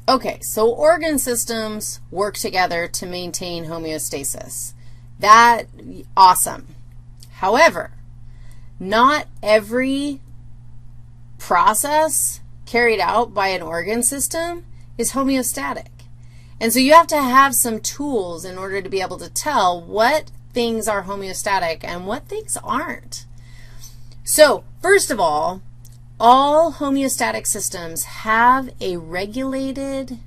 Okay, so organ systems work together to maintain homeostasis. Awesome. However, not every process carried out by an organ system is homeostatic. And so you have to have some tools in order to be able to tell what things are homeostatic and what things aren't. So first of all homeostatic systems have a regulated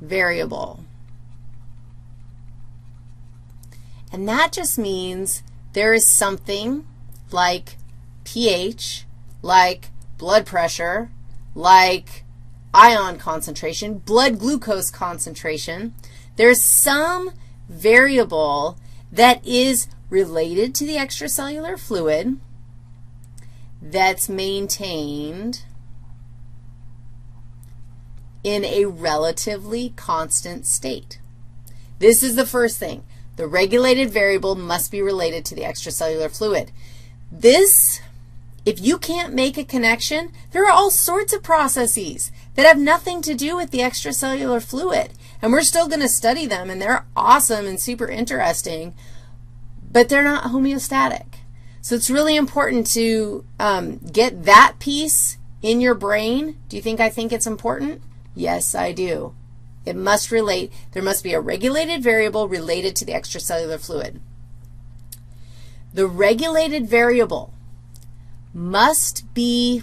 variable. And that just means there is something like pH, like blood pressure, like ion concentration, blood glucose concentration. There's some variable that is related to the extracellular fluid that's maintained in a relatively constant state. This is the first thing. The regulated variable must be related to the extracellular fluid. This, if you can't make a connection, there are all sorts of processes that have nothing to do with the extracellular fluid, and we're still going to study them, and they're awesome and super interesting, but they're not homeostatic. So it's really important to get that piece in your brain. Do you think I think it's important? Yes, I do. It must relate. There must be a regulated variable related to the extracellular fluid. The regulated variable must be,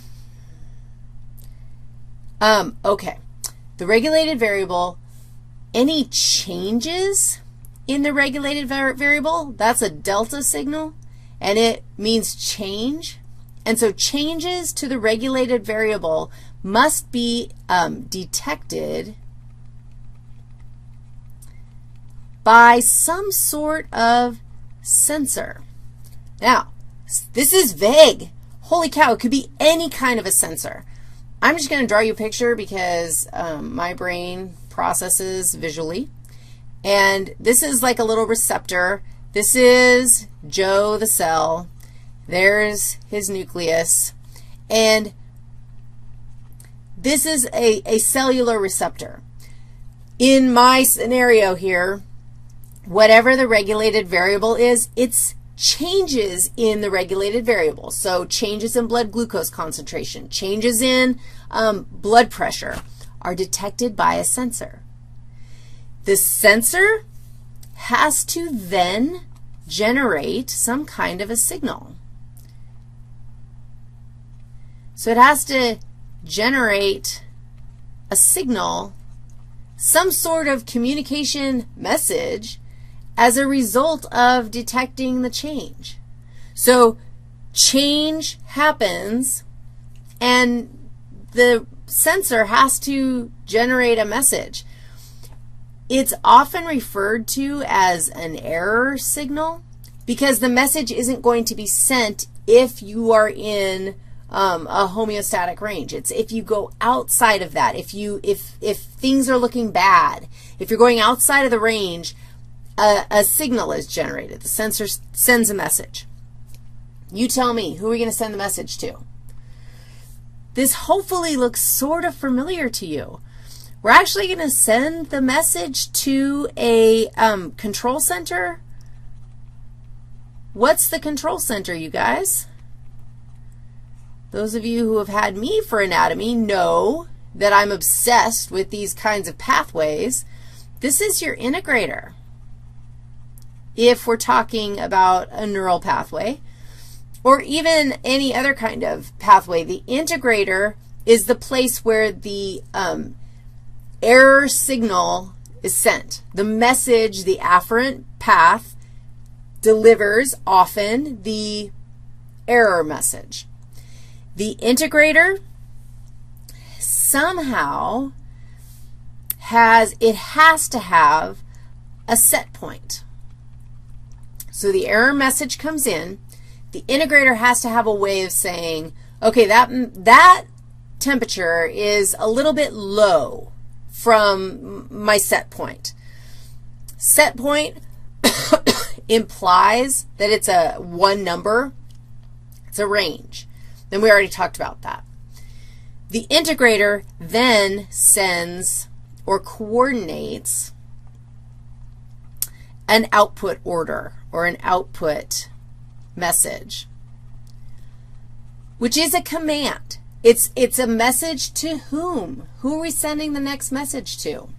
okay, the regulated variable, any changes in the regulated variable, that's a delta signal, and it means change. And so changes to the regulated variable must be detected by some sort of sensor. Now, this is vague. Holy cow, it could be any kind of a sensor. I'm just going to draw you a picture because my brain processes visually. And this is like a little receptor. This is Joe the cell. There's his nucleus. And this is a cellular receptor. In my scenario here, whatever the regulated variable is, it's changes in the regulated variable. So changes in blood glucose concentration, changes in blood pressure are detected by a sensor. The sensor has to then generate some kind of a signal. So it has to generate a signal, some sort of communication message as a result of detecting the change. So change happens, and the sensor has to generate a message. It's often referred to as an error signal because the message isn't going to be sent if you are in a homeostatic range. It's if you go outside of that, if things are looking bad, if you're going outside of the range, a signal is generated. The sensor sends a message. You tell me, who are we going to send the message to? This hopefully looks sort of familiar to you. We're actually going to send the message to a control center. What's the control center, you guys? Those of you who have had me for anatomy know that I'm obsessed with these kinds of pathways. This is your integrator. If we're talking about a neural pathway or even any other kind of pathway, the integrator is the place where the error signal is sent. The message, the afferent path, delivers often the error message. The integrator somehow has to have a set point. So the error message comes in. The integrator has to have a way of saying, okay, that temperature is a little bit low from my set point. Set point implies that it's one number. It's a range. Then we already talked about that. The integrator then sends or coordinates an output order or an output message, which is a command. It's a message to whom? Who are we sending the next message to?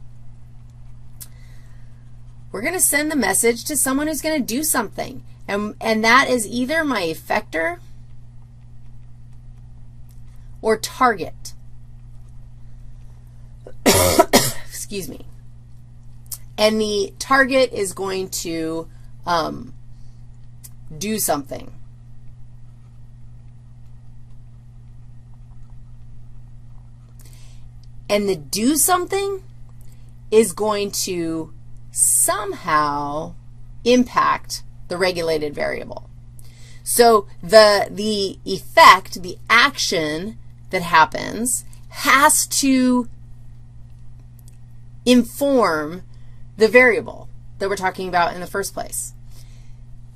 We're going to send the message to someone who's going to do something, and that is either my effector or target. Excuse me. And the target is going to do something. And the do something is going to somehow impact the regulated variable. So the effect, the action that happens has to inform the variable that we're talking about in the first place.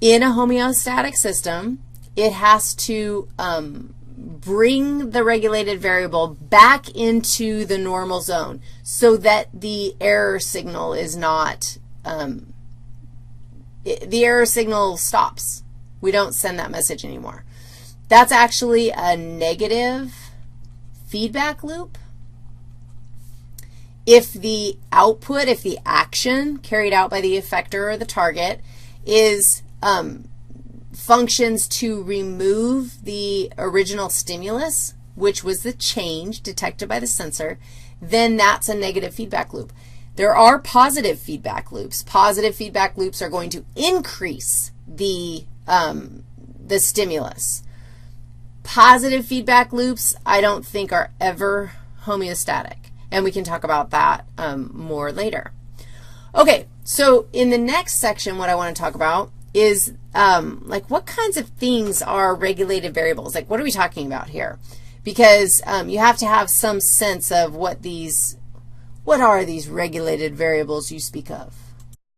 In a homeostatic system, it has to bring the regulated variable back into the normal zone so that the error signal is not, the error signal stops. We don't send that message anymore. That's actually a negative feedback loop. If the output, if the action carried out by the effector or the target is functions to remove the original stimulus, which was the change detected by the sensor, then that's a negative feedback loop. There are positive feedback loops. Positive feedback loops are going to increase the stimulus. Positive feedback loops I don't think are ever homeostatic, and we can talk about that more later. Okay, so in the next section, what I want to talk about is like what kinds of things are regulated variables? Like what are we talking about here? Because you have to have some sense of what are these regulated variables you speak of.